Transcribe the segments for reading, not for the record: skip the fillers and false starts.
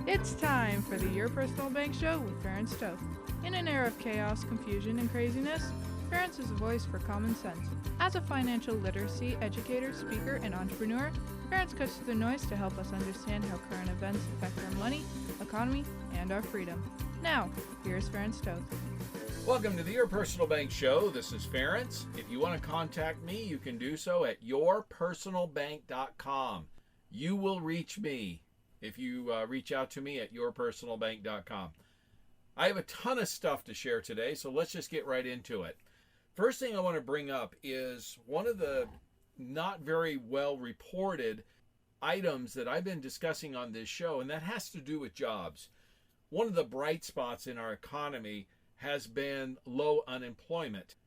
It's time for the Your Personal Bank Show with Ferenc. In an era of chaos, confusion, and craziness, Ferenc is a voice for common sense. As a financial literacy educator, speaker, and entrepreneur, Ferenc cuts through the noise to help us understand how current events affect our money, economy, and our freedom. Now, here's Ferenc. Welcome to the Your Personal Bank Show. This is Ferenc. If you want to contact me, you can do so at yourpersonalbank.com. You will reach me if you reach out to me at yourpersonalbank.com. I have a ton of stuff to share today, so let's just get right into it. First thing I want to bring up is one of the not very well reported items that I've been discussing on this show, and that has to do with jobs. One of the bright spots in our economy has been low unemployment.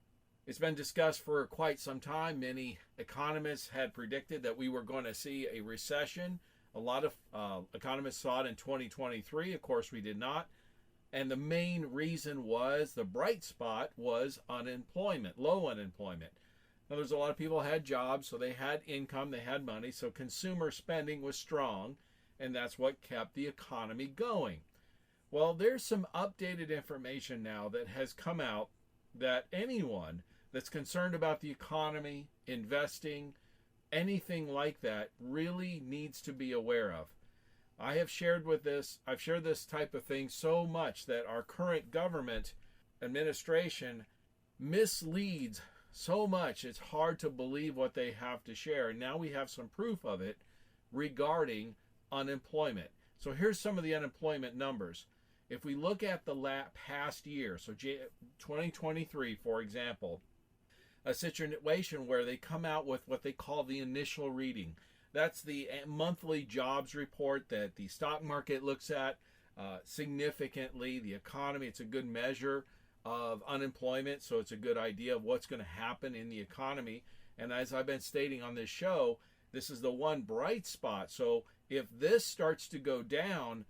It's been discussed for quite some time. Many economists had predicted that we were going to see a recession. A lot of economists saw it in 2023. Of course, we did not. And the main reason was, the bright spot was unemployment, low unemployment. Now, there's a lot of people who had jobs, so they had income, they had money, so consumer spending was strong, and that's what kept the economy going. Well, there's some updated information now that has come out that anyone that's concerned about the economy, investing, anything like that really needs to be aware of. I've shared this type of thing so much that our current government administration misleads so much, it's hard to believe what they have to share. And now we have some proof of it regarding unemployment. So here's some of the unemployment numbers. If we look at the past year, so 2023, for example, a situation where they come out with what they call the initial reading. That's the monthly jobs report that the stock market looks at significantly. The economy, it's a good measure of unemployment, so it's a good idea of what's going to happen in the economy. And as I've been stating on this show, this is the one bright spot. So if this starts to go down,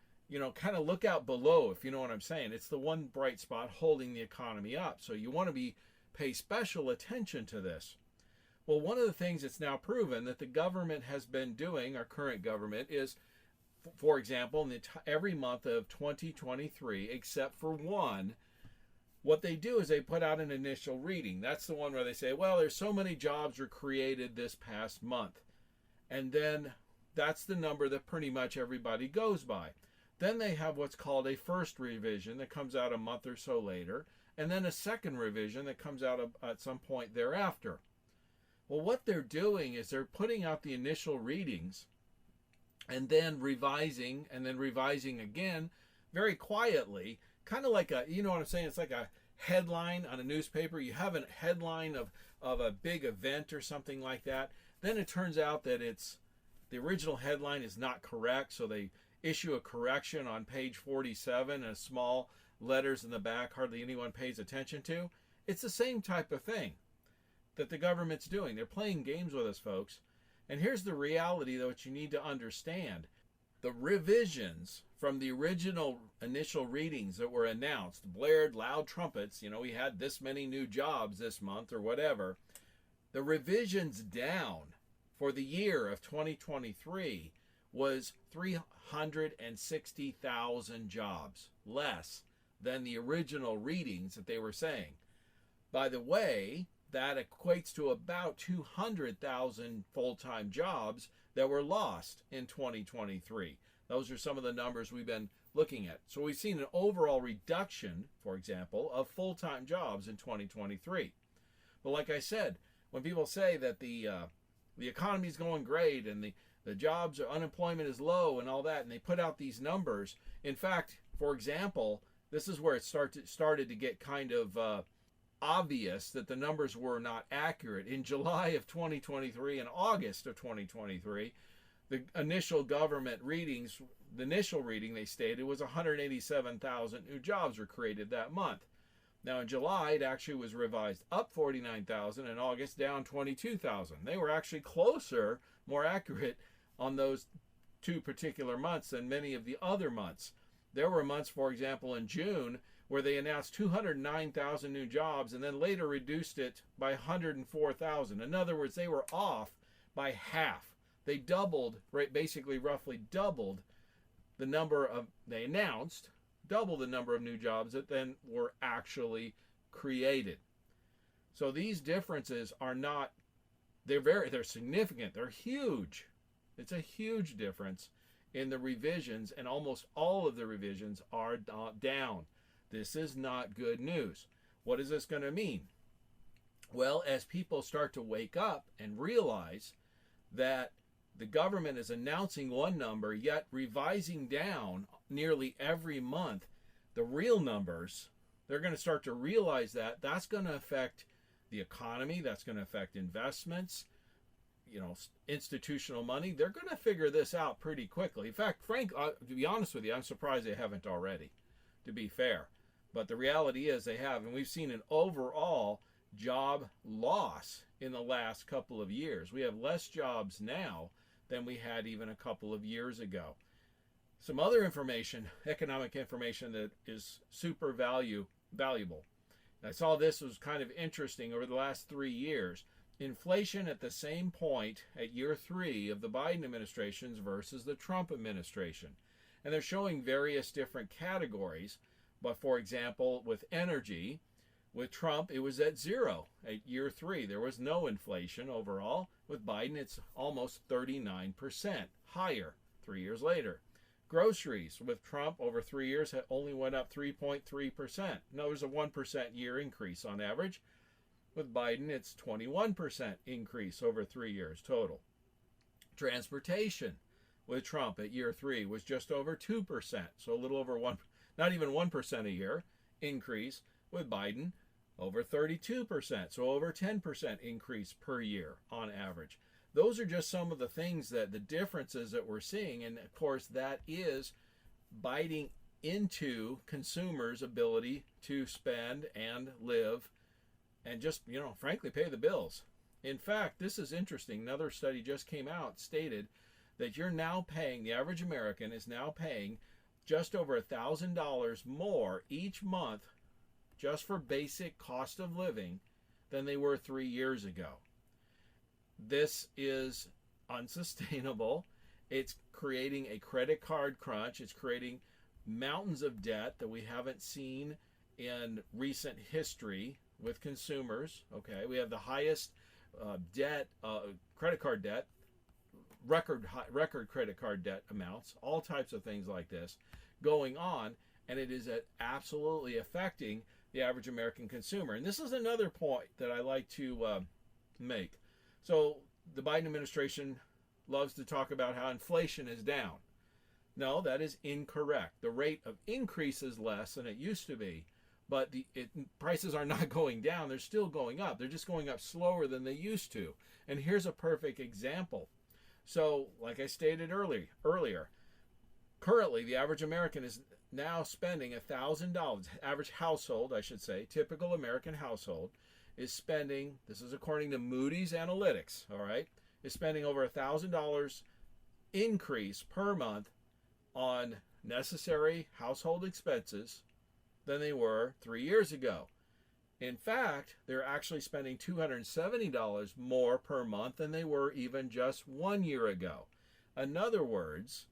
kind of look out below, if you know what I'm saying. It's the one bright spot holding the economy up. So you want to pay special attention to this. Well, one of the things that's now proven that the government has been doing, our current government, is, for example, in every month of 2023, except for one, what they do is they put out an initial reading. That's the one where they say, well, there's so many jobs were created this past month. And then that's the number that pretty much everybody goes by. Then they have what's called a first revision that comes out a month or so later, and then a second revision that comes out at some point thereafter. Well, what they're doing is they're putting out the initial readings and then revising again very quietly, kind of like you know what I'm saying? It's like a headline on a newspaper. You have a headline of a big event or something like that. Then it turns out that the original headline is not correct, so they issue a correction on page 47 and small letters in the back hardly anyone pays attention to. It's the same type of thing that the government's doing. They're playing games with us, folks. And here's the reality, though, that you need to understand. The revisions from the original initial readings that were announced, blared loud trumpets, we had this many new jobs this month or whatever. The revisions down for the year of 2023 was 360,000 jobs, less than the original readings that they were saying. By the way, that equates to about 200,000 full-time jobs that were lost in 2023. Those are some of the numbers we've been looking at. So we've seen an overall reduction, for example, of full-time jobs in 2023. But like I said, when people say that the economy is going great and the jobs, unemployment is low and all that, and they put out these numbers. In fact, for example, this is where it started to get kind of obvious that the numbers were not accurate. In July of 2023 and August of 2023, the initial government readings, the initial reading they stated was 187,000 new jobs were created that month. Now in July, it actually was revised up 49,000, in August down 22,000. They were actually closer, more accurate on those two particular months than many of the other months. There were months, for example, in June, where they announced 209,000 new jobs and then later reduced it by 104,000. In other words, they were off by half. They doubled, right, basically roughly doubled they announced double the number of new jobs that then were actually created. So these differences are not, they're significant, they're huge. It's a huge difference in the revisions, and almost all of the revisions are down. This is not good news. What is this going to mean? Well, as people start to wake up and realize that the government is announcing one number, yet revising down nearly every month the real numbers, they're going to start to realize that that's going to affect the economy, that's going to affect investments, institutional money. They're going to figure this out pretty quickly. In fact, Frank, to be honest with you, I'm surprised they haven't already, to be fair. But the reality is they have, and we've seen an overall job loss in the last couple of years. We have less jobs now than we had even a couple of years ago. Some other information, economic information, that is super valuable. I saw this was kind of interesting over the last 3 years. Inflation at the same point at year 3 of the Biden administrations versus the Trump administration. And they're showing various different categories. But for example, with energy, with Trump, it was at 0 at year 3. There was no inflation overall. With Biden, it's almost 39% higher 3 years later. Groceries with Trump over 3 years only went up 3.3%. No, there's a 1% year increase on average. With Biden, it's 21% increase over 3 years total. Transportation with Trump at year 3 was just over 2%. So a little over not even 1% a year increase. With Biden, over 32%. So over 10% increase per year on average. Those are just some of the things, that the differences that we're seeing. And of course, that is biting into consumers' ability to spend and live and just, frankly, pay the bills. In fact, this is interesting. Another study just came out, stated that the average American is now paying just over $1,000 more each month just for basic cost of living than they were 3 years ago. This is unsustainable. It's creating a credit card crunch. It's creating mountains of debt that we haven't seen in recent history with consumers. Okay, we have the highest credit card debt, record credit card debt amounts, all types of things like this going on, and it is absolutely affecting the average American consumer. And this is another point that I like to make. So the Biden administration loves to talk about how inflation is down. No, that is incorrect. The rate of increase is less than it used to be, but prices are not going down. They're still going up. They're just going up slower than they used to. And here's a perfect example. So, like I stated earlier, currently the average American is now spending $1,000. Average household, I should say, typical American household, is spending, this is according to Moody's Analytics, all right, is spending over $1,000 increase per month on necessary household expenses than they were 3 years ago. In fact, they're actually spending $270 more per month than they were even just 1 year ago. In other words,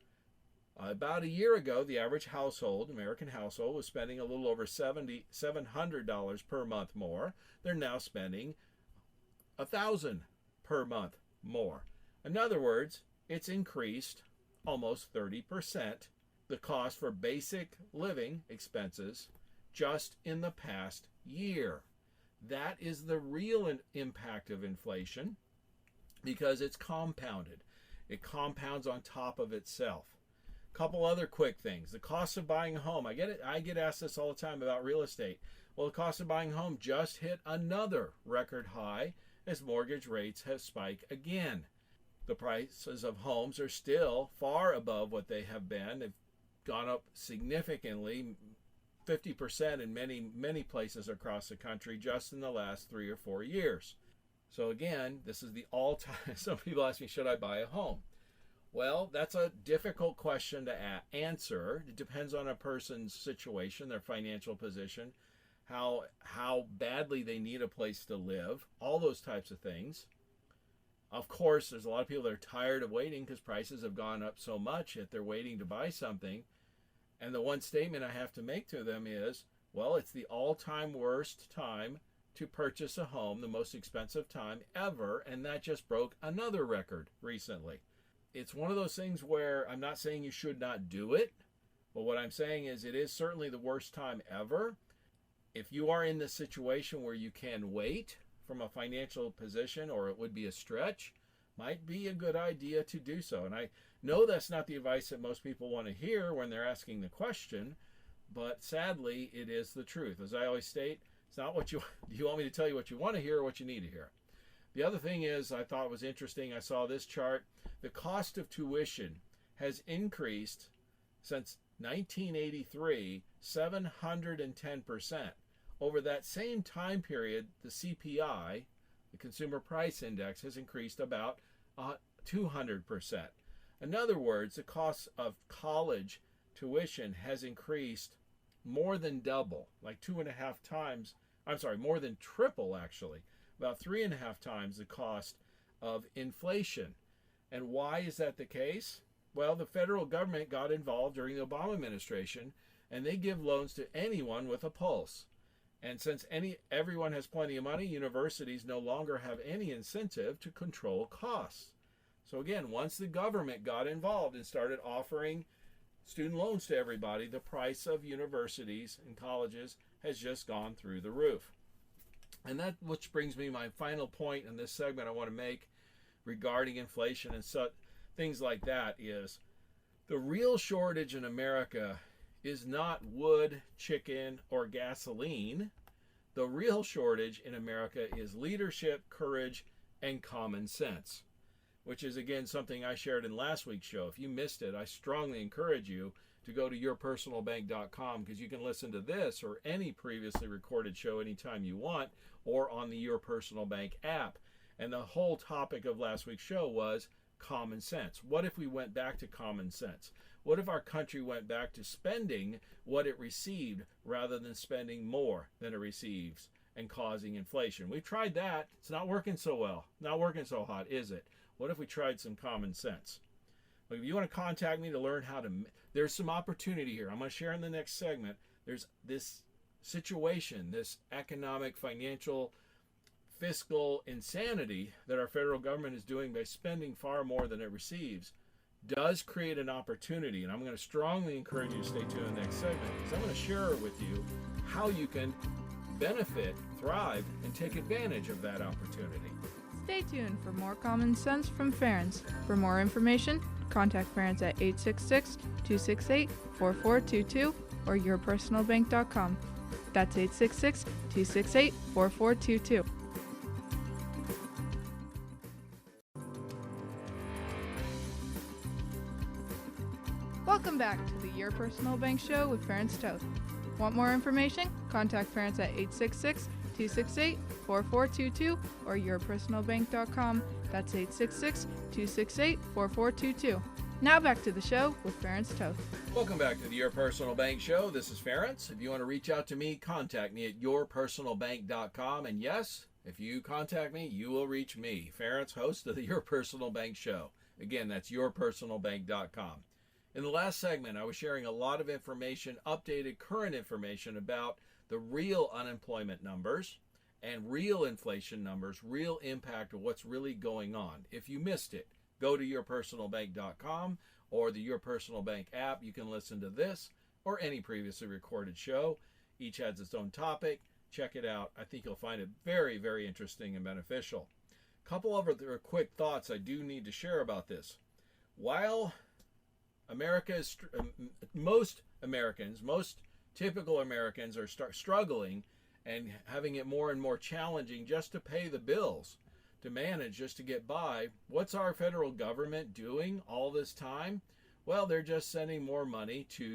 about a year ago, the average household, American household, was spending a little over $700 per month more. They're now spending $1,000 per month more. In other words, it's increased almost 30% the cost for basic living expenses just in the past year. That is the real impact of inflation, because it's compounded. It compounds on top of itself. Couple other quick things. The cost of buying a home. I get asked this all the time about real estate. Well, the cost of buying a home just hit another record high as mortgage rates have spiked again. The prices of homes are still far above what they have been. They've gone up significantly, 50% in many places across the country just in the last 3 or 4 years. So again, this is the all-time. Some people ask me, should I buy a home? Well, that's a difficult question to answer. It depends on a person's situation, their financial position, how badly they need a place to live, all those types of things. Of course, there's a lot of people that are tired of waiting because prices have gone up so much that they're waiting to buy something. And the one statement I have to make to them is, well, it's the all-time worst time to purchase a home, the most expensive time ever, and that just broke another record recently. It's one of those things where I'm not saying you should not do it, but what I'm saying is it is certainly the worst time ever. If you are in the situation where you can wait from a financial position, or it would be a stretch, might be a good idea to do so. And I know that's not the advice that most people want to hear when they're asking the question, but sadly, it is the truth. As I always state, it's not what you want me to tell you what you want to hear or what you need to hear. The other thing is, I thought was interesting, I saw this chart. The cost of tuition has increased since 1983, 710%. Over that same time period, the CPI, the Consumer Price Index, has increased about 200%. In other words, the cost of college tuition has increased more than double, like 2.5 times, more than triple actually, about 3.5 times the cost of inflation. And why is that the case? Well, the federal government got involved during the Obama administration, and they give loans to anyone with a pulse. And since everyone has plenty of money, universities no longer have any incentive to control costs. So again, once the government got involved and started offering student loans to everybody, the price of universities and colleges has just gone through the roof. And that which brings me my final point in this segment I want to make regarding inflation and things like that is the real shortage in America is not wood, chicken, or gasoline. The real shortage in America is leadership, courage, and common sense, which is, again, something I shared in last week's show. If you missed it, I strongly encourage you to go to yourpersonalbank.com because you can listen to this or any previously recorded show anytime you want or on the Your Personal Bank app. And the whole topic of last week's show was common sense. What if we went back to common sense? What if our country went back to spending what it received rather than spending more than it receives and causing inflation? We've tried that. It's not working so well. Not working so hot, is it? What if we tried some common sense? But if you want to contact me to learn how to, there's some opportunity here. I'm going to share in the next segment. There's this situation, this economic, financial, fiscal insanity that our federal government is doing by spending far more than it receives does create an opportunity. And I'm going to strongly encourage you to stay tuned in the next segment because I'm going to share with you how you can benefit, thrive, and take advantage of that opportunity. Stay tuned for more common sense from Ferenc. For more information, contact Ferenc at 866-268-4422 or yourpersonalbank.com. That's 866-268-4422. Welcome back to the Your Personal Bank Show with Ferenc Toth. Want more information? Contact Ferenc at 866-268-4422 or yourpersonalbank.com. That's 866-268-4422. Now back to the show with Ferenc Toth. Welcome back to the Your Personal Bank Show. This is Ferenc. If you want to reach out to me, contact me at yourpersonalbank.com. And yes, if you contact me, you will reach me, Ferenc, host of the Your Personal Bank Show. Again, that's yourpersonalbank.com. In the last segment, I was sharing a lot of information, updated current information about the real unemployment numbers and real inflation numbers, real impact of what's really going on. If you missed it, go to yourpersonalbank.com or the Your Personal Bank app. You can listen to this or any previously recorded show. Each has its own topic. Check it out. I think you'll find it very, very interesting and beneficial. A couple of other quick thoughts I do need to share about this. While America is most typical Americans are struggling and having it more and more challenging just to pay the bills, to manage, just to get by. What's our federal government doing all this time? Well, they're just sending more money to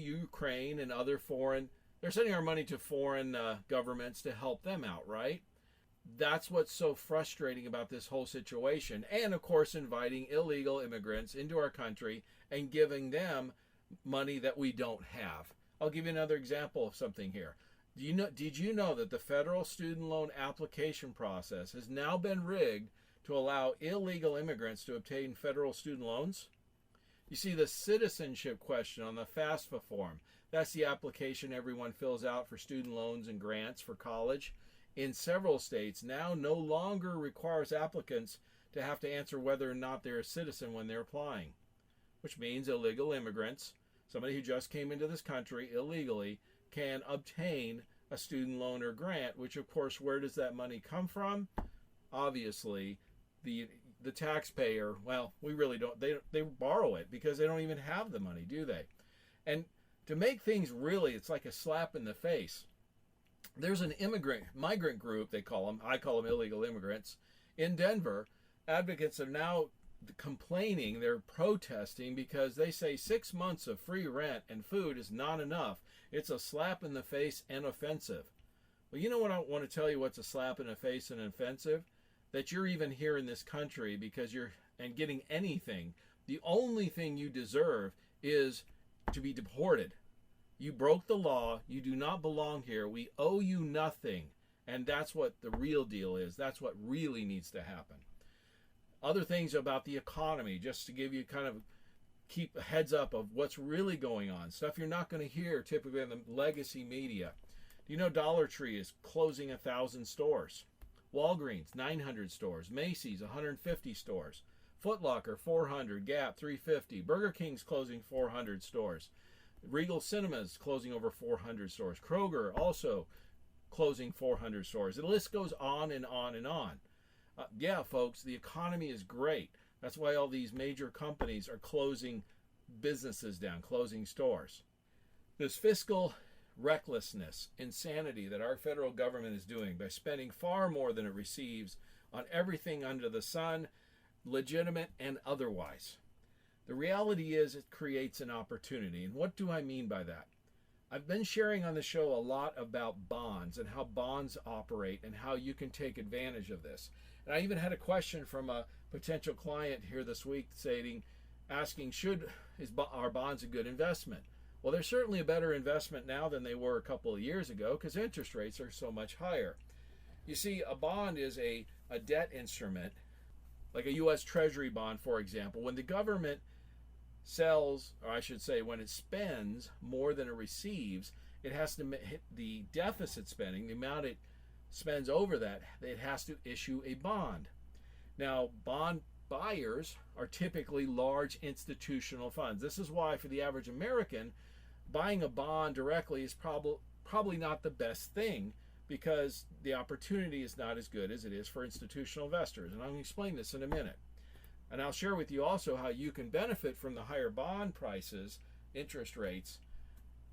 Ukraine and other foreign. They're sending our money to foreign governments to help them out, right? That's what's so frustrating about this whole situation. And of course, inviting illegal immigrants into our country and giving them money that we don't have. I'll give you another example of something here. Did you know that the federal student loan application process has now been rigged to allow illegal immigrants to obtain federal student loans? You see, the citizenship question on the FAFSA form, that's the application everyone fills out for student loans and grants for college, in several states now no longer requires applicants to have to answer whether or not they're a citizen when they're applying, which means illegal immigrants, somebody who just came into this country illegally, can obtain a student loan or grant, which of course, where does that money come from? Obviously, the taxpayer, well, we really don't, they borrow it because they don't even have the money, do they? And to make things really, it's like a slap in the face. There's an migrant group, they call them, I call them illegal immigrants, in Denver. Advocates are now complaining, they're protesting because they say 6 months of free rent and food is not enough. It's a slap in the face and offensive. Well, you know what I want to tell you what's a slap in the face and offensive? That you're even here in this country because you're and getting anything. The only thing you deserve is to be deported. You broke the law. You do not belong here. We owe you nothing. And that's what the real deal is. That's what really needs to happen. Other things about the economy, just to give you kind of keep a heads up of what's really going on. Stuff you're not going to hear typically in the legacy media. Do you know Dollar Tree is closing 1,000 stores? Walgreens, 900 stores. Macy's, 150 stores. Foot Locker, 400. Gap, 350. Burger King's closing 400 stores. Regal Cinemas closing over 400 stores. Kroger also closing 400 stores. The list goes on and on and on. Yeah, folks, the economy is great. That's why all these major companies are closing businesses down, closing stores. This fiscal recklessness, insanity that our federal government is doing by spending far more than it receives on everything under the sun, legitimate and otherwise. The reality is it creates an opportunity. And what do I mean by that? I've been sharing on the show a lot about bonds and how bonds operate and how you can take advantage of this. And I even had a question from a potential client here this week asking, are bonds a good investment? Well, they're certainly a better investment now than they were a couple of years ago because interest rates are so much higher. You see, a bond is a debt instrument, like a U.S. Treasury bond, for example. When the government sells, or I should say, when it spends more than it receives, it has to hit the deficit spending, the amount it spends over that, it has to issue a bond. Now, bond buyers are typically large institutional funds. This is why, for the average American, buying a bond directly is probably not the best thing because the opportunity is not as good as it is for institutional investors. And I'm going to explain this in a minute. And I'll share with you also how you can benefit from the higher bond prices, interest rates,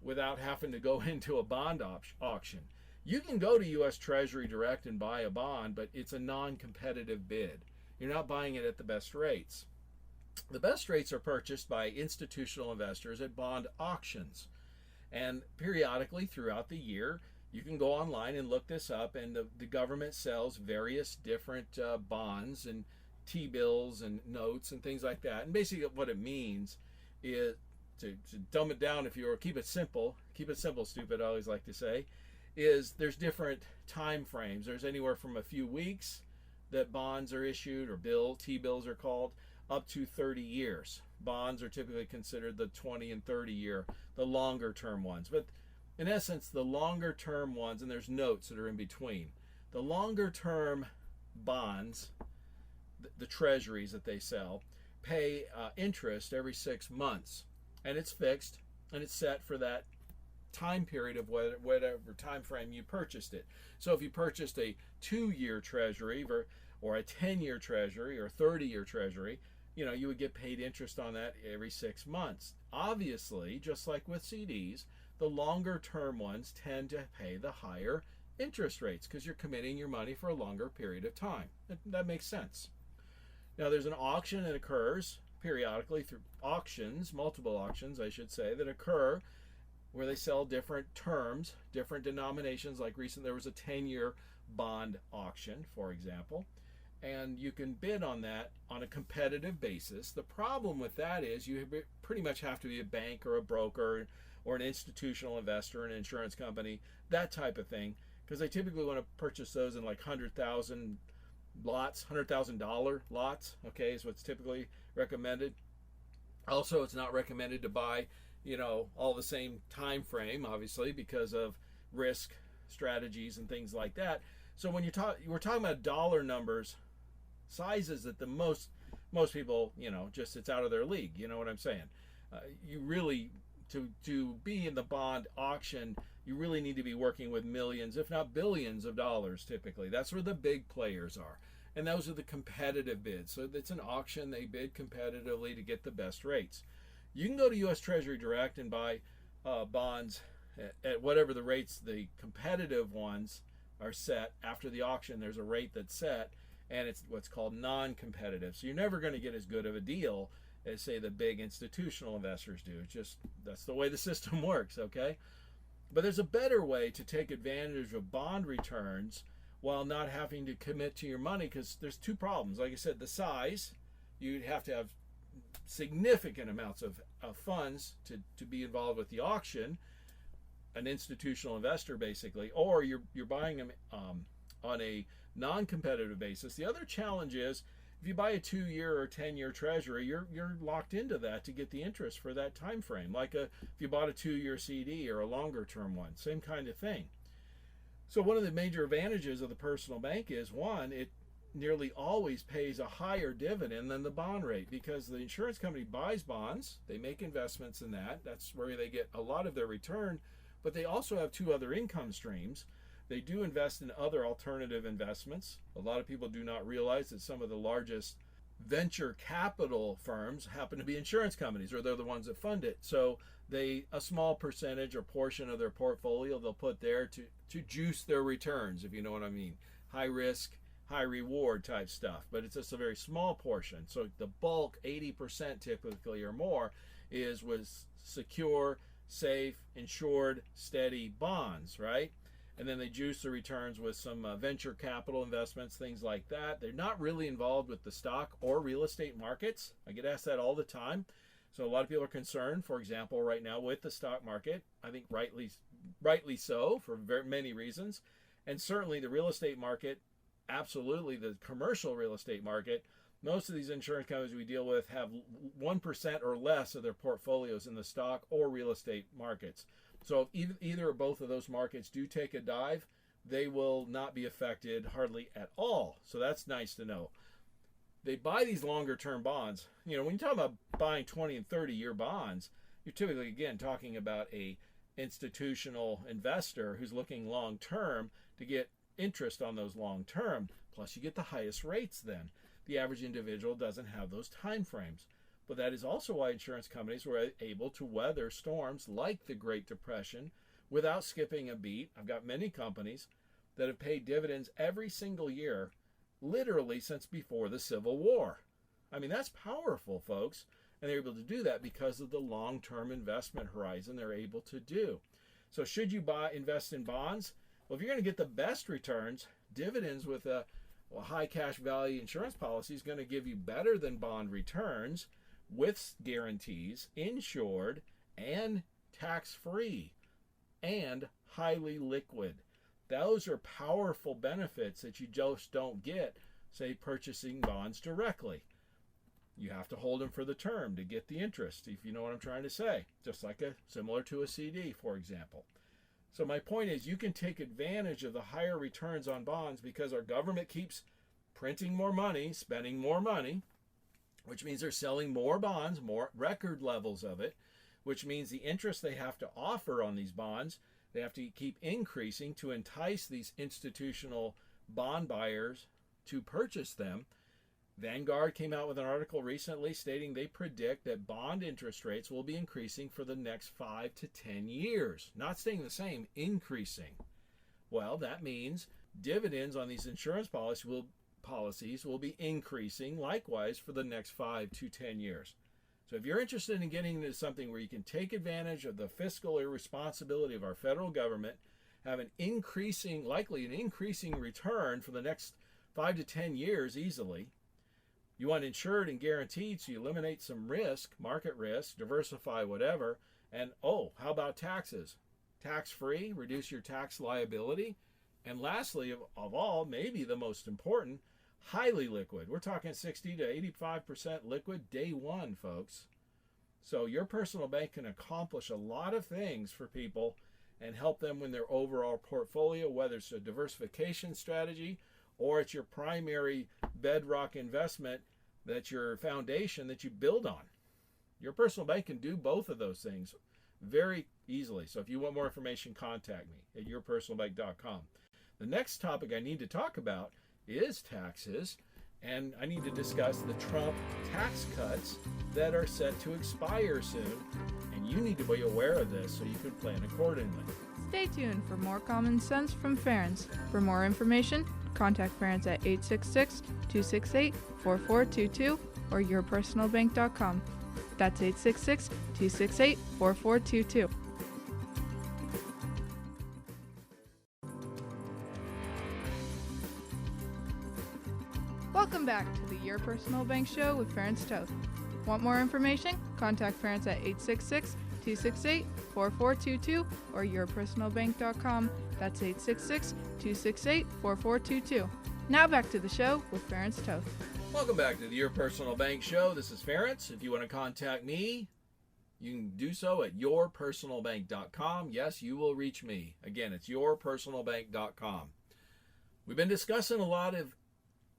without having to go into a bond auction. You can go to U.S. Treasury Direct and buy a bond, but it's a non-competitive bid. You're not buying it at the best rates. The best rates are purchased by institutional investors at bond auctions. And periodically throughout the year, you can go online and look this up, and the government sells various different bonds and T-bills and notes and things like that. And basically what it means is, to dumb it down, keep it simple, stupid, I always like to say, is there's different time frames. There's anywhere from a few weeks that bonds are issued, or T-bills are called, up to 30 years. Bonds are typically considered the 20 and 30 year, the longer term ones. But in essence, the longer term ones, and there's notes that are in between, the longer term bonds, the treasuries that they sell, pay interest every 6 months. And it's fixed, and it's set for that time period of whatever time frame you purchased it. So if you purchased a 2-year treasury or a 10-year treasury or 30-year treasury, you would get paid interest on that every 6 months. Obviously, just like with CDs, the longer term ones tend to pay the higher interest rates because you're committing your money for a longer period of time. That makes sense. Now, there's an auction that occurs periodically through auctions, multiple auctions, I should say, that occur where they sell different terms, different denominations. Like recently, there was a 10-year bond auction, for example, and you can bid on that on a competitive basis. The problem with that is you pretty much have to be a bank or a broker or an institutional investor, an insurance company, that type of thing, because they typically want to purchase those in like 100,000 lots, $100,000 lots, okay, is what's typically recommended. Also, it's not recommended to buy, all the same time frame, obviously, because of risk strategies and things like that. So when we're talking about dollar numbers, sizes that the most people, just it's out of their league. You know what I'm saying? You really, to be in the bond auction, you really need to be working with millions, if not billions of dollars typically. That's where the big players are. And those are the competitive bids. So it's an auction. They bid competitively to get the best rates. You can go to U.S. Treasury Direct and buy bonds at whatever the rates, the competitive ones are set. After the auction, there's a rate that's set, and it's what's called non-competitive. So you're never going to get as good of a deal as, say, the big institutional investors do. It's just, that's the way the system works, okay? But there's a better way to take advantage of bond returns while not having to commit to your money, because there's two problems. Like I said, the size, you'd have to have significant amounts of funds to be involved with the auction, an institutional investor basically, or you're buying them on a non-competitive basis. The other challenge is if you buy a 2-year or 10-year treasury, you're locked into that to get the interest for that time frame. Like if you bought a 2-year CD or a longer term one, same kind of thing. So one of the major advantages of the personal bank is, one, it nearly always pays a higher dividend than the bond rate, because the insurance company buys bonds, they make investments in that. That's where they get a lot of their return, but they also have two other income streams. They do invest in other alternative investments. A lot of people do not realize that some of the largest venture capital firms happen to be insurance companies, or they're the ones that fund it. So a small percentage or portion of their portfolio they'll put there to juice their returns, if you know what I mean. High risk, high reward type stuff, but it's just a very small portion. So the bulk, 80% typically or more, is with secure, safe, insured, steady bonds, right? And then they juice the returns with some venture capital investments, things like that. They're not really involved with the stock or real estate markets. I get asked that all the time. So a lot of people are concerned, for example, right now with the stock market. I think rightly so, for very many reasons. And certainly the real estate market, absolutely the commercial real estate market. Most of these insurance companies we deal with have 1% or less of their portfolios in the stock or real estate markets. So if either or both of those markets do take a dive, they will not be affected hardly at all. So that's nice to know. They buy these longer term bonds. When you talk about buying 20 and 30-year bonds, you're typically, again, talking about a institutional investor who's looking long term to get interest on those long term. Plus you get the highest rates then. The average individual doesn't have those time frames. But that is also why insurance companies were able to weather storms like the Great Depression without skipping a beat. I've got many companies that have paid dividends every single year, literally since before the Civil War. I mean, that's powerful, folks. And they're able to do that because of the long-term investment horizon they're able to do. So should you invest in bonds? Well, if you're going to get the best returns, dividends with a high cash value insurance policy is going to give you better than bond returns, with guarantees, insured, and tax-free, and highly liquid. Those are powerful benefits that you just don't get, say, purchasing bonds directly. You have to hold them for the term to get the interest, if you know what I'm trying to say, just like similar to a CD, for example. So my point is, you can take advantage of the higher returns on bonds because our government keeps printing more money, spending more money, which means they're selling more bonds, more record levels of it, which means the interest they have to offer on these bonds, they have to keep increasing to entice these institutional bond buyers to purchase them. Vanguard came out with an article recently stating they predict that bond interest rates will be increasing for the next 5 to 10 years. Not staying the same, increasing. Well, that means dividends on these insurance policies will be increasing likewise for the next 5 to 10 years. So if you're interested in getting into something where you can take advantage of the fiscal irresponsibility of our federal government, have likely an increasing return for the next 5 to 10 years easily, you want insured and guaranteed so you eliminate some risk, market risk, diversify, whatever, And oh, how about taxes? Tax-free, reduce your tax liability. And lastly, of all, maybe the most important, highly liquid. We're talking 60 to 85% liquid day one, folks. So your personal bank can accomplish a lot of things for people and help them in their overall portfolio, whether it's a diversification strategy or it's your primary bedrock investment, that's your foundation that you build on. Your personal bank can do both of those things very easily. So if you want more information, contact me at yourpersonalbank.com. The next topic I need to talk about is taxes, and I need to discuss the Trump tax cuts that are set to expire soon, and you need to be aware of this so you can plan accordingly. Stay tuned for more common sense from Ferenc. For more information, contact Ferenc at 866-268-4422 or yourpersonalbank.com. That's 866-268-4422. Welcome back to the Your Personal Bank Show with Ferenc Toth. Want more information? Contact Ferenc at 866-268-4422 or yourpersonalbank.com. That's 866-268-4422. Now back to the show with Ferenc Toth. Welcome back to the Your Personal Bank Show. This is Ferenc. If you want to contact me, you can do so at yourpersonalbank.com. Yes, you will reach me. Again, it's yourpersonalbank.com. We've been discussing a lot of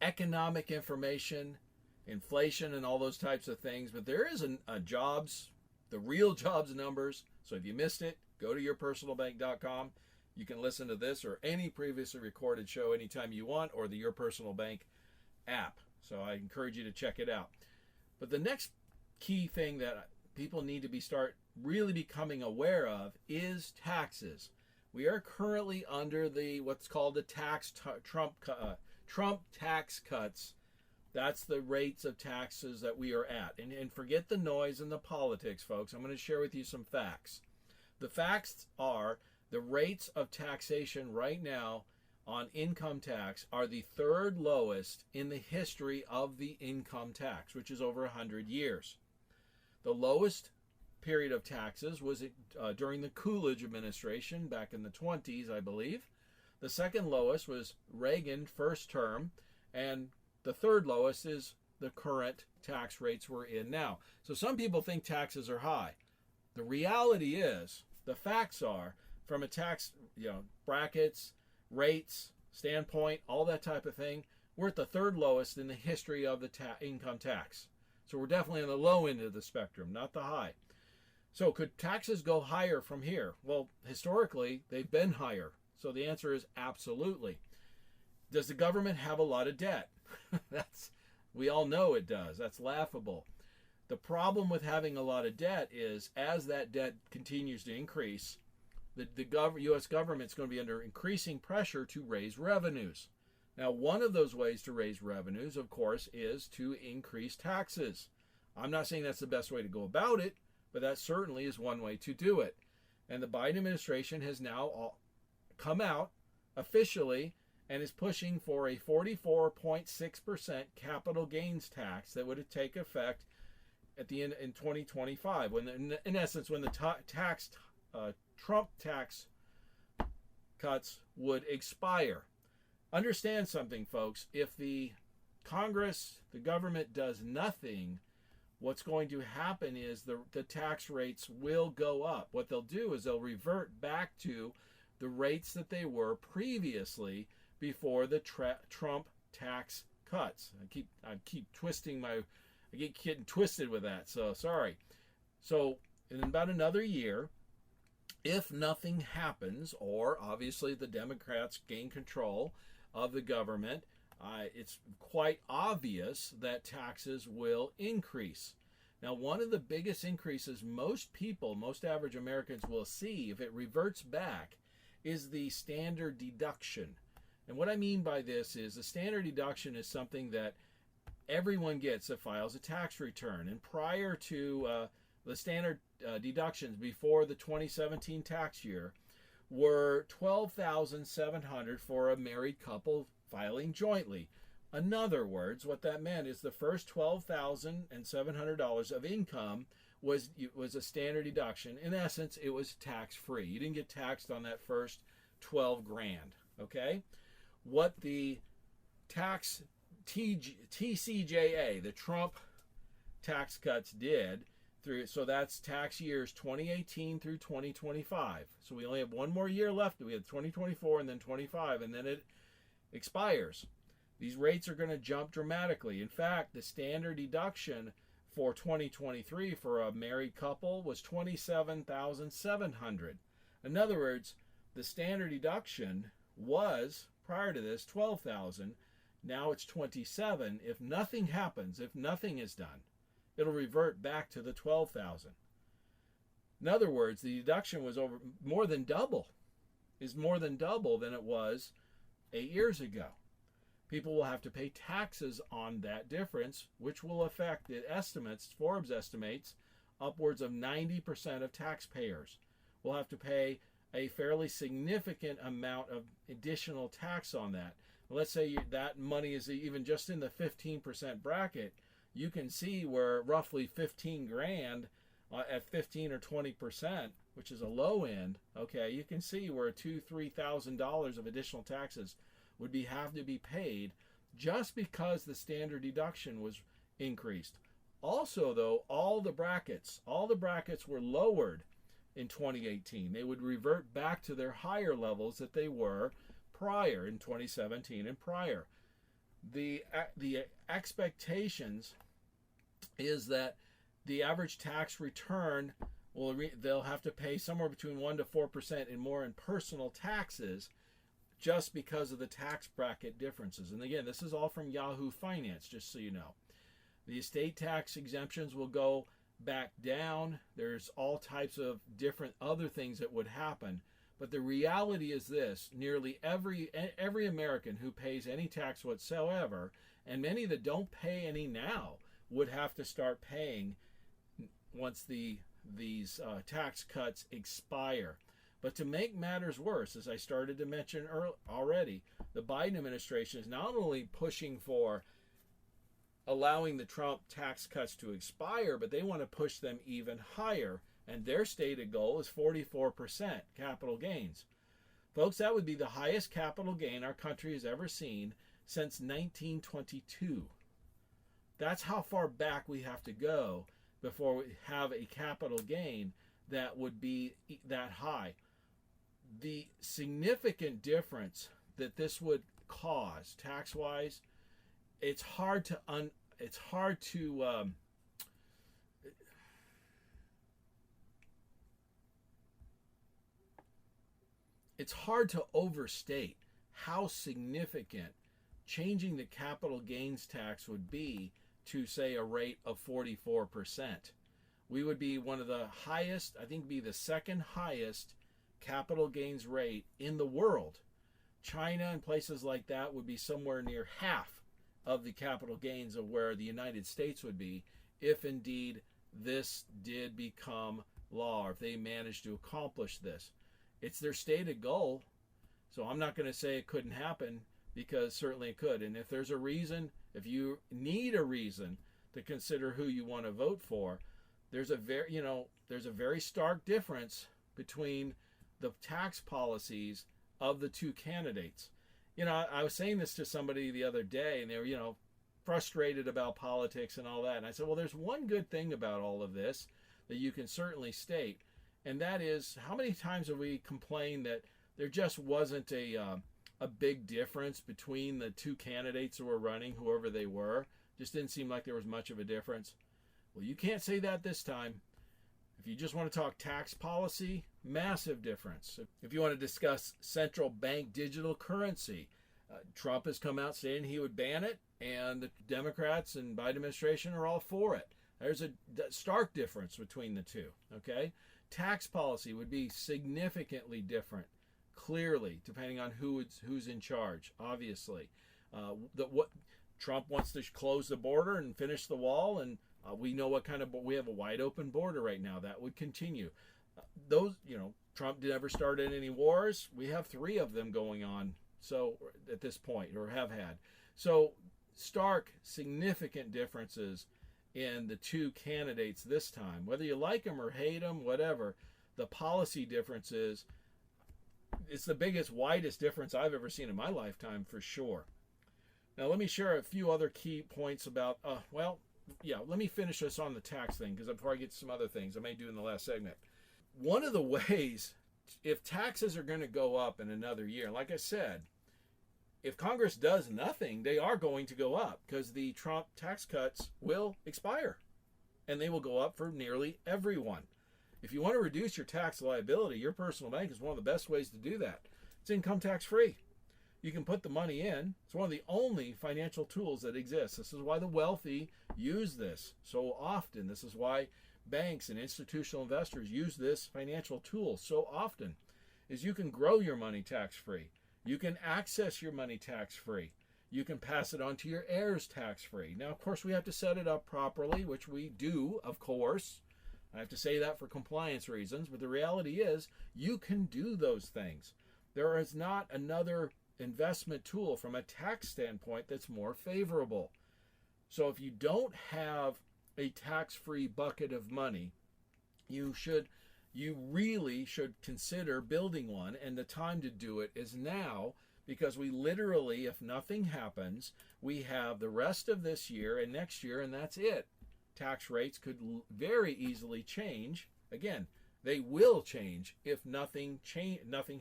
economic information, inflation, and all those types of things, but there is a jobs, the real jobs numbers. So if you missed it, go to yourpersonalbank.com. You can listen to this or any previously recorded show anytime you want, or the Your Personal Bank app. So I encourage you to check it out. But the next key thing that people need to start really becoming aware of is taxes. We are currently under the what's called the Trump tax cuts. That's the rates of taxes that we are at. And forget the noise and the politics, folks. I'm going to share with you some facts. The facts are the rates of taxation right now on income tax are the third lowest in the history of the income tax, which is over 100 years. The lowest period of taxes was during the Coolidge administration back in the 20s, I believe. The second lowest was Reagan first term, and the third lowest is the current tax rates we're in now. So some people think taxes are high. The reality is, the facts are, from a tax, brackets, rates standpoint, all that type of thing, we're at the third lowest in the history of the income tax. So we're definitely on the low end of the spectrum, not the high. So could taxes go higher from here? Well, historically, they've been higher. So the answer is absolutely. Does the government have a lot of debt? We all know it does. That's laughable. The problem with having a lot of debt is as that debt continues to increase, the U.S. government is going to be under increasing pressure to raise revenues. Now, one of those ways to raise revenues, of course, is to increase taxes. I'm not saying that's the best way to go about it, but that certainly is one way to do it. And the Biden administration has now come out officially and is pushing for a 44.6% capital gains tax that would take effect at the end in 2025, when in essence when the Trump tax cuts would expire. Understand something, folks. If the Congress, the government does nothing, what's going to happen is the tax rates will go up. What they'll do is they'll revert back to the rates that they were previously before the Trump tax cuts. I keep twisting I get getting twisted with that. So sorry. So in about another year, if nothing happens, or obviously the Democrats gain control of the government, it's quite obvious that taxes will increase. Now, one of the biggest increases most average Americans will see if it reverts back is the standard deduction. And what I mean by this is the standard deduction is something that everyone gets that files a tax return. And prior to the standard deductions before the 2017 tax year were $12,700 for a married couple filing jointly. In other words, what that meant is the first $12,700 of income was a standard deduction. In essence, it was tax free. You didn't get taxed on that first 12 grand. Okay, what the tax TCJA, the Trump tax cuts did through, so that's tax years 2018 through 2025. So we only have one more year left. We have 2024 and then 25, and then it expires. These rates are going to jump dramatically. In fact, the standard deduction for 2023 for a married couple was $27,700. In other words, the standard deduction was prior to this $12,000. Now it's $27,000. If nothing happens, if nothing is done, it'll revert back to the $12,000. In other words, the deduction was more than double than it was 8 years ago. People will have to pay taxes on that difference, which will affect, it estimates, Forbes estimates, upwards of 90% of taxpayers will have to pay a fairly significant amount of additional tax on that. Let's say that money is even just in the 15% bracket. You can see where roughly 15 grand at 15 or 20%, which is a low end, okay, you can see where $2,000-$3,000 of additional taxes would have to be paid just because the standard deduction was increased. Also, though, all the brackets were lowered in 2018. They would revert back to their higher levels that they were prior in 2017 and prior. The expectations is that the average tax return they'll have to pay somewhere between 1% to 4% and more in personal taxes, just because of the tax bracket differences. And again, this is all from Yahoo Finance, just so you know. The estate tax exemptions will go back down. There's all types of different other things that would happen. But the reality is this: nearly every American who pays any tax whatsoever, and many that don't pay any now, would have to start paying once these tax cuts expire. But to make matters worse, as I started to mention already, the Biden administration is not only pushing for allowing the Trump tax cuts to expire, but they want to push them even higher. And their stated goal is 44% capital gains. Folks, that would be the highest capital gain our country has ever seen since 1922. That's how far back we have to go before we have a capital gain that would be that high. The significant difference that this would cause tax-wise, it's hard to overstate how significant changing the capital gains tax would be to, say, a rate of 44%. We would be one of the highest, I think be the second highest capital gains rate in the world. China and places like that would be somewhere near half of the capital gains of where the United States would be if indeed this did become law, or if they managed to accomplish this. It's their stated goal, so I'm not going to say it couldn't happen, because certainly it could. And if there's a reason, if you need a reason to consider who you want to vote for, there's a very stark difference between the tax policies of the two candidates. I was saying this to somebody the other day, and they were, frustrated about politics and all that. And I said, well, there's one good thing about all of this that you can certainly state, and that is, how many times have we complained that there just wasn't a big difference between the two candidates who were running, whoever they were? Just didn't seem like there was much of a difference. Well, you can't say that this time. If you just want to talk tax policy, massive difference. If you want to discuss central bank digital currency, Trump has come out saying he would ban it, and the Democrats and Biden administration are all for it. There's a stark difference between the two, okay? Tax policy would be significantly different, clearly, depending on who's in charge, obviously. What Trump wants to close the border and finish the wall, and we know what kind of, we have a wide open border right now. That would continue. Trump never started any wars. We have 3 of them going on, so at this point, or have had. So stark, significant differences in the two candidates this time. Whether you like them or hate them, whatever, the policy difference is, it's the biggest, widest difference I've ever seen in my lifetime for sure. Now let me share a few other key points about, let me finish this on the tax thing, because before I get to some other things I may do in the last segment. One of the ways, if taxes are going to go up in another year, like I said, if Congress does nothing, they are going to go up because the Trump tax cuts will expire and they will go up for nearly everyone. If you want to reduce your tax liability, your personal bank is one of the best ways to do that. It's income tax free. You can put the money in. It's one of the only financial tools that exists. This is why the wealthy use this so often. This is why banks and institutional investors use this financial tool so often, is you can grow your money tax free. You can access your money tax free. You can pass it on to your heirs tax free. Now, of course, we have to set it up properly, which we do, of course. I have to say that for compliance reasons, but the reality is you can do those things. There is not another investment tool from a tax standpoint that's more favorable. So if you don't have a tax-free bucket of money, you really should consider building one, and the time to do it is now, because we literally, if nothing happens, we have the rest of this year and next year, and that's it. Tax rates could very easily change. Again, they will change if nothing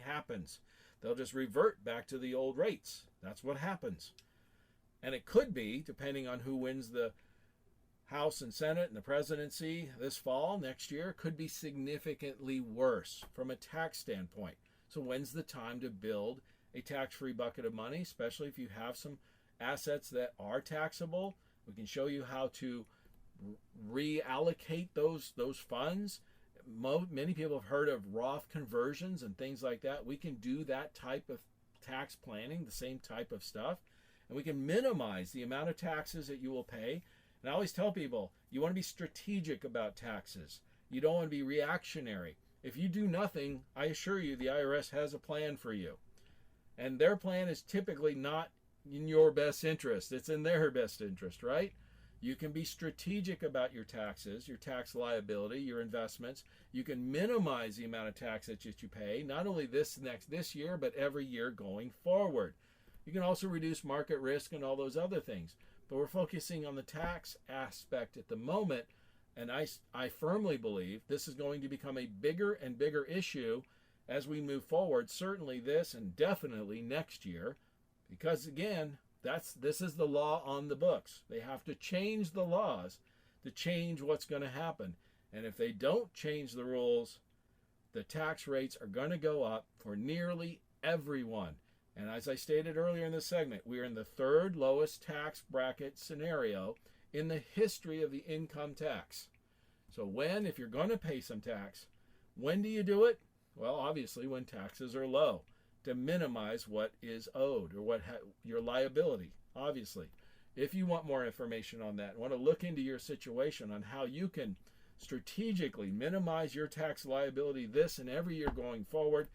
happens. They'll just revert back to the old rates. That's what happens. And it could be, depending on who wins the House and Senate and the presidency this fall, next year, could be significantly worse from a tax standpoint. So when's the time to build a tax-free bucket of money, especially if you have some assets that are taxable? We can show you how to reallocate those funds. Many people have heard of Roth conversions and things like that. We can do that type of tax planning, the same type of stuff, and we can minimize the amount of taxes that you will pay. And I always tell people, you want to be strategic about taxes. You don't want to be reactionary. If you do nothing, I assure you the IRS has a plan for you. And their plan is typically not in your best interest. It's in their best interest, right? You can be strategic about your taxes, your tax liability, your investments. You can minimize the amount of tax that you pay, not only this year, but every year going forward. You can also reduce market risk and all those other things. But we're focusing on the tax aspect at the moment, and I firmly believe this is going to become a bigger and bigger issue as we move forward, certainly this and definitely next year, because again, this is the law on the books. They have to change the laws to change what's going to happen. And if they don't change the rules, the tax rates are going to go up for nearly everyone. And as I stated earlier in this segment, we are in the third lowest tax bracket scenario in the history of the income tax. So if you're going to pay some tax, when do you do it? Well, obviously when taxes are low, to minimize what is owed or your liability, obviously. If you want more information on that, want to look into your situation on how you can strategically minimize your tax liability this and every year going forward,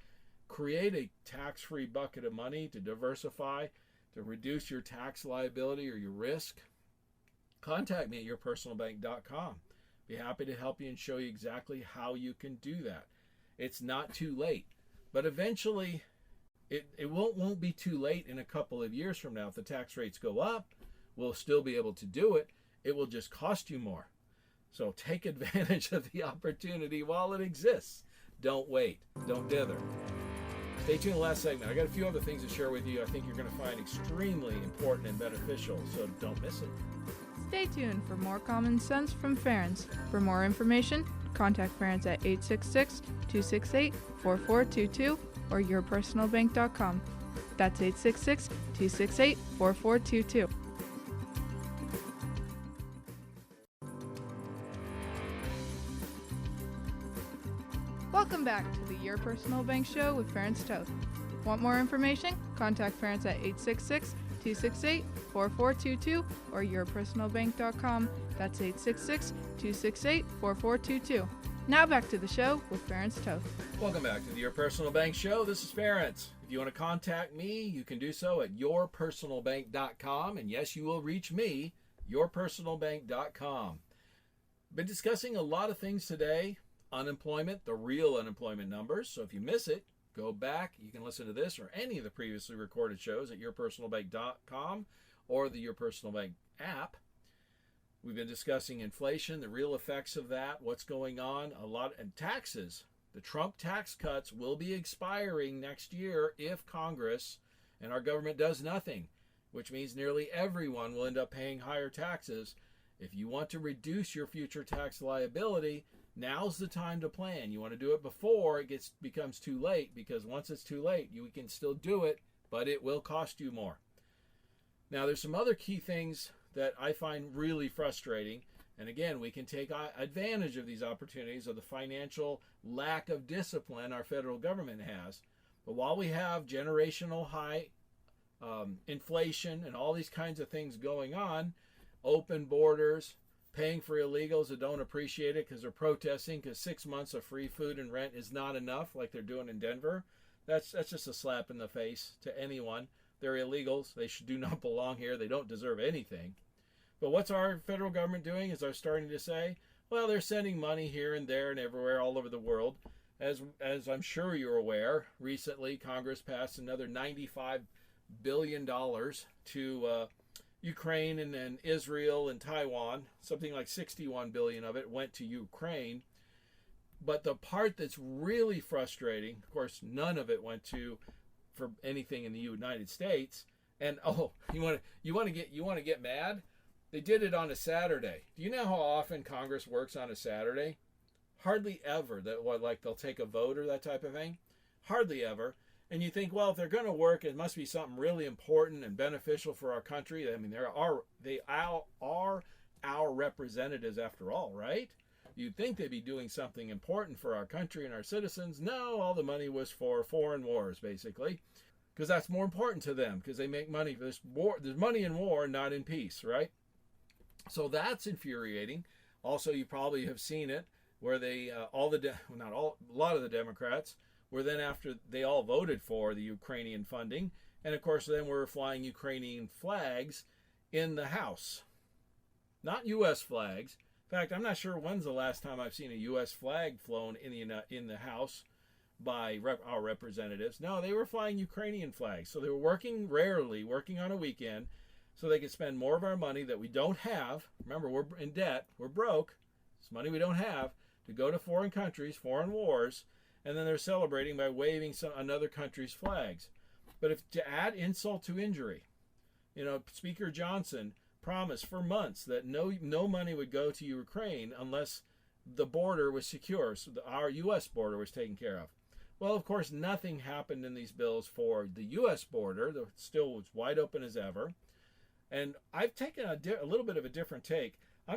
create a tax-free bucket of money to diversify, to reduce your tax liability or your risk, contact me at yourpersonalbank.com. Be happy to help you and show you exactly how you can do that. It's not too late, but eventually it won't be too late in a couple of years from now. If the tax rates go up, we'll still be able to do it. It will just cost you more. So take advantage of the opportunity while it exists. Don't wait. Don't dither. Stay tuned in the last segment. I got a few other things to share with you I think you're going to find extremely important and beneficial, so don't miss it. Stay tuned for more common sense from Ferenc. For more information, contact Ferenc at 866-268-4422 or yourpersonalbank.com. That's 866-268-4422. Welcome back to the Your Personal Bank Show with Ferenc Toth. Want more information? Contact Ferenc at 866-268-4422 or yourpersonalbank.com. That's 866-268-4422. Now back to the show with Ferenc Toth. Welcome back to the Your Personal Bank Show. This is Ferenc. If you want to contact me, you can do so at yourpersonalbank.com. And yes, you will reach me, yourpersonalbank.com. Been discussing a lot of things today. Unemployment, the real unemployment numbers. So if you miss it, go back. You can listen to this or any of the previously recorded shows at yourpersonalbank.com or the Your Personal Bank app. We've been discussing inflation, the real effects of that, what's going on, and taxes. The Trump tax cuts will be expiring next year if Congress and our government does nothing, which means nearly everyone will end up paying higher taxes. If you want to reduce your future tax liability, now's the time to plan. You want to do it before it becomes too late, because once it's too late, you can still do it, but it will cost you more. Now, there's some other key things that I find really frustrating. And again, we can take advantage of these opportunities of the financial lack of discipline our federal government has. But while we have generational high inflation and all these kinds of things going on, open borders, paying for illegals that don't appreciate it because they're protesting because 6 months of free food and rent is not enough, like they're doing in Denver, that's just a slap in the face to anyone. They're illegals. They do not belong here. They don't deserve anything. But what's our federal government doing? Is they're starting to say, well, they're sending money here and there and everywhere all over the world. As I'm sure you're aware, recently Congress passed another $95 billion to Ukraine and Israel and Taiwan. Something like $61 billion of it went to Ukraine. But the part that's really frustrating, of course, none of it went for anything in the United States. And you want to get mad? They did it on a Saturday. Do you know how often Congress works on a Saturday? Hardly ever. They'll take a vote or that type of thing? Hardly ever. And you think, well, if they're going to work, it must be something really important and beneficial for our country. I mean, they are our representatives after all, right? You'd think they'd be doing something important for our country and our citizens. No, all the money was for foreign wars, basically, because that's more important to them, because they make money for this war. There's money in war, not in peace, right? So that's infuriating. Also, you probably have seen it where a lot of the Democrats were then, after they all voted for the Ukrainian funding, and of course then we're flying Ukrainian flags in the House. Not U.S. flags. In fact, I'm not sure when's the last time I've seen a U.S. flag flown in the House by our representatives. No, they were flying Ukrainian flags. So they were rarely working on a weekend, so they could spend more of our money that we don't have. Remember, we're in debt. We're broke. It's money we don't have to go to foreign countries, foreign wars, and then they're celebrating by waving another country's flags. But to add insult to injury, Speaker Johnson promised for months that no money would go to Ukraine unless the border was secure, so our U.S. border was taken care of. Well, of course, nothing happened in these bills for the U.S. border. It still was wide open as ever. And I've taken a little bit of a different take. I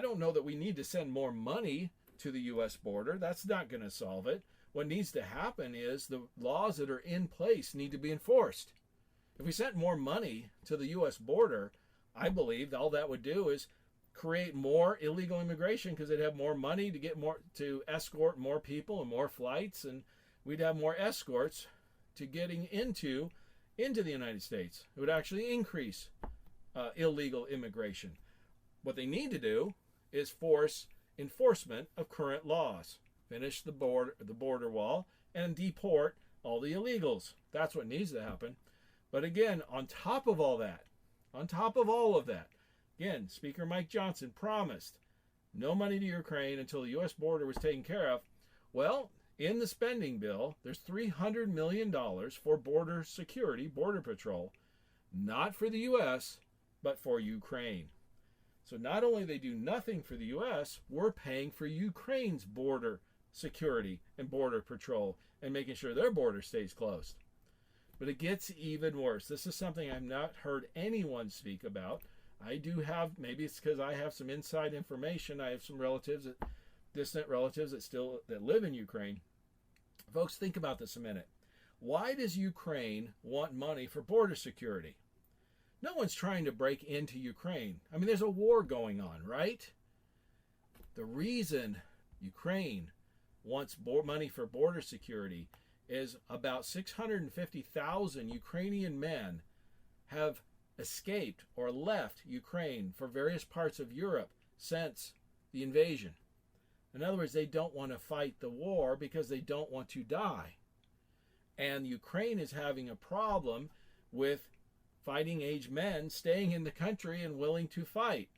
don't know that we need to send more money to the U.S. border. That's not going to solve it. What needs to happen is the laws that are in place need to be enforced. If we sent more money to the U.S. border, I believe all that would do is create more illegal immigration, because they'd have more money to escort more people and more flights, and we'd have more escorts to getting into the United States. It would actually increase illegal immigration. What they need to do is force enforcement of current laws, finish the border wall, and deport all the illegals. That's what needs to happen. But again, on top of all of that, again, Speaker Mike Johnson promised no money to Ukraine until the U.S. border was taken care of. Well, in the spending bill, there's $300 million for border security, border patrol, not for the U.S., but for Ukraine. So not only they do nothing for the U.S., we're paying for Ukraine's border security and border patrol and making sure their border stays closed. But it gets even worse. This is something I've not heard anyone speak about. I do have, maybe it's because I have some inside information. I have some distant relatives that live in Ukraine. Folks, think about this a minute. Why does Ukraine want money for border security? No one's trying to break into Ukraine. I mean, there's a war going on, right? The reason Ukraine wants money for border security is about 650,000 Ukrainian men have escaped or left Ukraine for various parts of Europe since the invasion. In other words, they don't want to fight the war because they don't want to die. And Ukraine is having a problem with fighting age men staying in the country and willing to fight.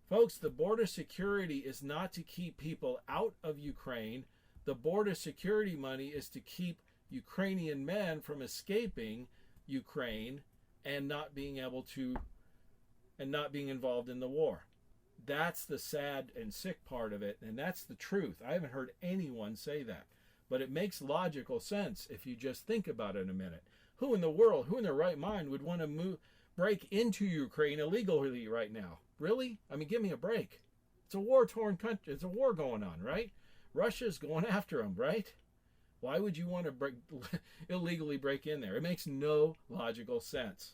Folks, the border security is not to keep people out of Ukraine. The border security money is to keep Ukrainian men from escaping Ukraine and not being involved in the war. That's the sad and sick part of it, and that's the truth. I haven't heard anyone say that, but it makes logical sense if you just think about it a minute. Who in the world, who in their right mind would want to break into Ukraine illegally right now? Really? I mean, give me a break. It's a war-torn country. It's a war going on, right? Russia's going after them, right? Why would you want to illegally break in there? It makes no logical sense.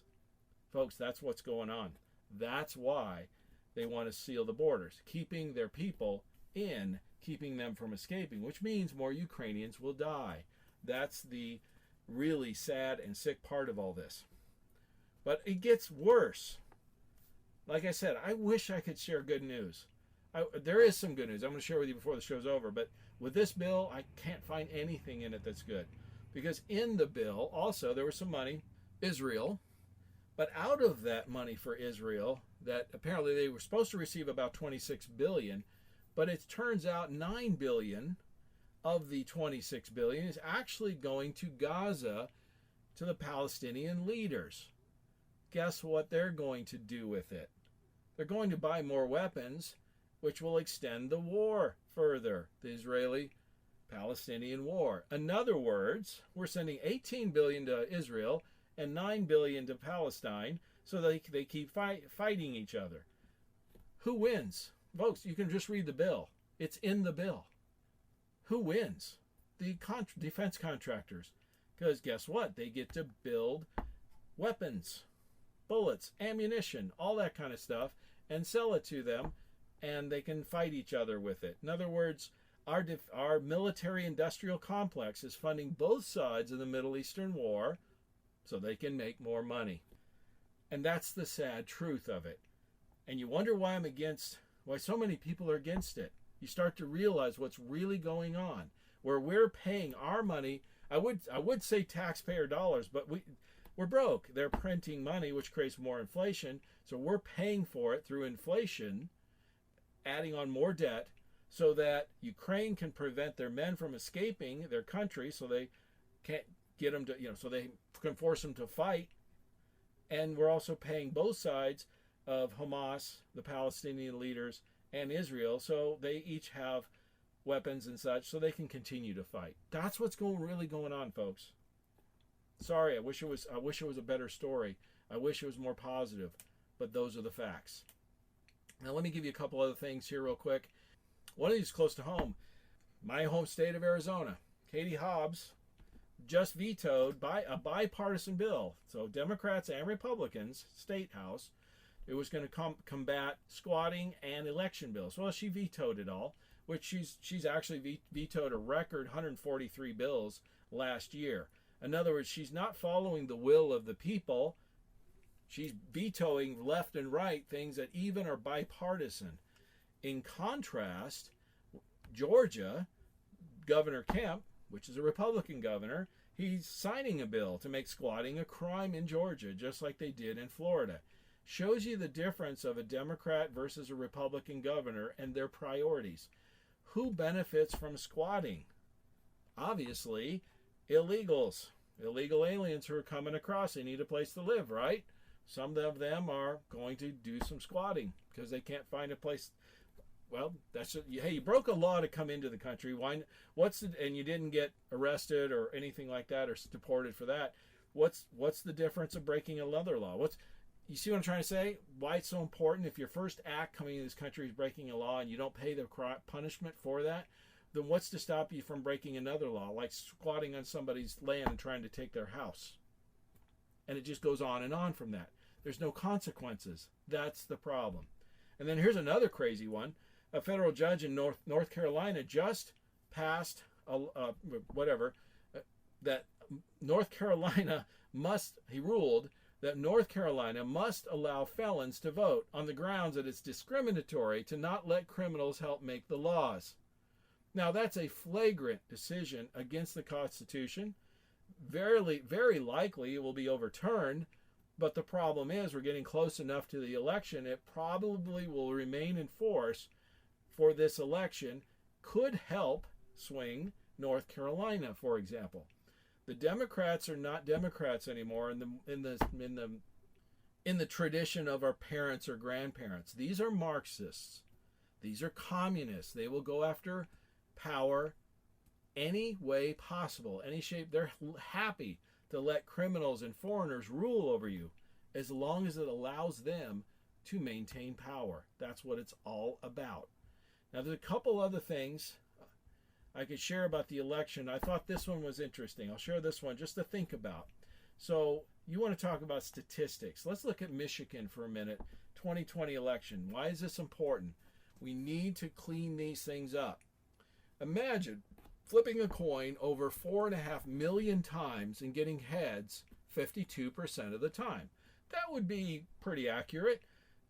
Folks, that's what's going on. That's why they want to seal the borders, keeping their people in, keeping them from escaping, which means more Ukrainians will die. That's the really sad and sick part of all this. But it gets worse. Like I said, I wish I could share good news. There is some good news I'm going to share with you before the show's over, but with this bill, I can't find anything in it that's good. Because in the bill, also, there was some money, Israel, but out of that money for Israel, that apparently they were supposed to receive about $26 billion, but it turns out $9 billion of the $26 billion is actually going to Gaza, to the Palestinian leaders. Guess what they're going to do with it? They're going to buy more weapons, which will extend the war further, the Israeli-Palestinian war. In other words, we're sending $18 billion to Israel and $9 billion to Palestine so they keep fighting each other. Who wins? Folks, you can just read the bill. It's in the bill. Who wins? The defense contractors. Because guess what? They get to build weapons, bullets, ammunition, all that kind of stuff, and sell it to them, and they can fight each other with it. In other words, our military-industrial complex is funding both sides of the Middle Eastern war so they can make more money. And that's the sad truth of it. And you wonder why so many people are against it. You start to realize what's really going on, where we're paying our money. I would say taxpayer dollars, but we're broke. They're printing money, which creates more inflation. So we're paying for it through inflation, adding on more debt, so that Ukraine can prevent their men from escaping their country, so they can't get them to, so they can force them to fight. And we're also paying both sides of Hamas, the Palestinian leaders, and Israel, so they each have weapons and such, so they can continue to fight. That's what's really going on, folks. Sorry, I wish it was a better story. I wish it was more positive, but those are the facts. Now let me give you a couple other things here real quick. One of these close to home. My home state of Arizona. Katie Hobbs just vetoed by a bipartisan bill. So Democrats and Republicans, State House, it was going to combat squatting and election bills. Well, she vetoed it all, which she's actually vetoed a record 143 bills last year. In other words, she's not following the will of the people. She's vetoing left and right things that even are bipartisan. In contrast, Georgia, Governor Kemp, which is a Republican governor, he's signing a bill to make squatting a crime in Georgia, just like they did in Florida. Shows you the difference of a Democrat versus a Republican governor and their priorities. Who benefits from squatting? Obviously, illegals. Illegal aliens who are coming across. They need a place to live, right? Some of them are going to do some squatting because they can't find a place. Well, hey, you broke a law to come into the country. And you didn't get arrested or anything like that or deported for that. What's the difference of breaking another law? You see what I'm trying to say? Why it's so important? If your first act coming into this country is breaking a law and you don't pay the punishment for that, then what's to stop you from breaking another law, like squatting on somebody's land and trying to take their house? And it just goes on and on from that. There's no consequences. That's the problem. And then here's another crazy one. A federal judge in North Carolina just passed that North Carolina he ruled that North Carolina must allow felons to vote on the grounds that it's discriminatory to not let criminals help make the laws. Now, that's a flagrant decision against the Constitution. Very likely it will be overturned, but the problem is we're getting close enough to the election. It probably will remain in force for this election. Could help swing North Carolina, for example. The Democrats are not Democrats anymore in the tradition of our parents or grandparents. These are Marxists. These are communists. They will go after power any way possible, any shape. They're happy to let criminals and foreigners rule over you as long as it allows them to maintain power. That's what it's all about. Now, there's a couple other things I could share about the election. I thought this one was interesting. I'll share this one just to think about. So you want to talk about statistics. Let's look at Michigan for a minute. 2020 election. Why is this important? We need to clean these things up. Imagine flipping a coin over 4.5 million times and getting heads 52% of the time. That would be pretty accurate.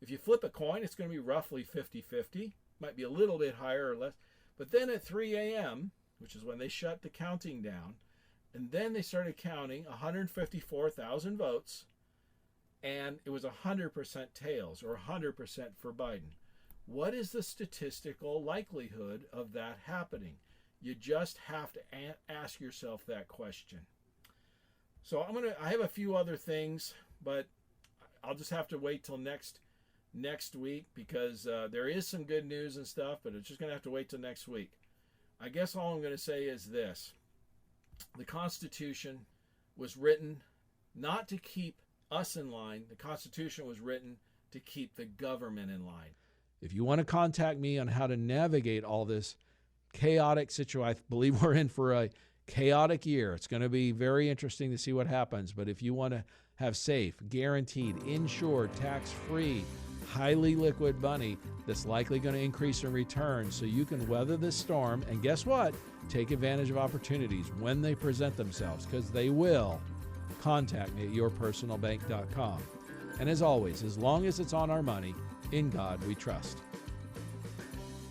If you flip a coin, it's going to be roughly 50-50. Might be a little bit higher or less. But then at 3 a.m., which is when they shut the counting down, and then they started counting 154,000 votes, and it was 100% tails, or 100% for Biden. What is the statistical likelihood of that happening? You just have to ask yourself that question. So I have a few other things, but I'll just have to wait till next week because there is some good news and stuff, but it's just going to have to wait till next week. I guess all I'm going to say is this. The Constitution was written not to keep us in line. The Constitution was written to keep the government in line. If you want to contact me on how to navigate all this chaotic situation, I believe we're in for a chaotic year. It's going to be very interesting to see what happens. But if you want to have safe, guaranteed, insured, tax-free, highly liquid money that's likely going to increase in return so you can weather this storm and guess what? Take advantage of opportunities when they present themselves, because they will. Contact me at yourpersonalbank.com. And as always, as long as it's on our money, in God we trust.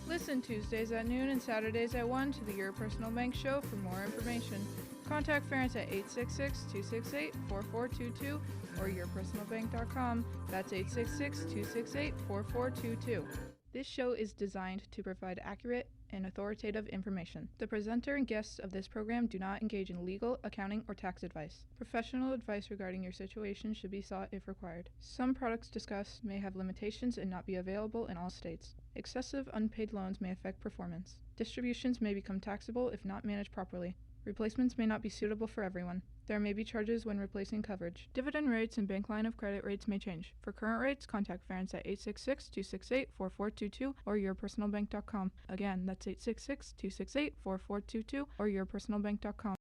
Listen Tuesdays at noon and Saturdays at 1 to the Your Personal Bank Show for more information. Contact Ferenc at 866-268-4422 or yourpersonalbank.com. That's 866-268-4422. This show is designed to provide accurate and authoritative information. The presenter and guests of this program do not engage in legal, accounting, or tax advice. Professional advice regarding your situation should be sought if required. Some products discussed may have limitations and not be available in all states. Excessive unpaid loans may affect performance. Distributions may become taxable if not managed properly. Replacements may not be suitable for everyone. There may be charges when replacing coverage. Dividend rates and bank line of credit rates may change. For current rates, contact Ferenc at 866-268-4422 or yourpersonalbank.com. Again, that's 866-268-4422 or yourpersonalbank.com.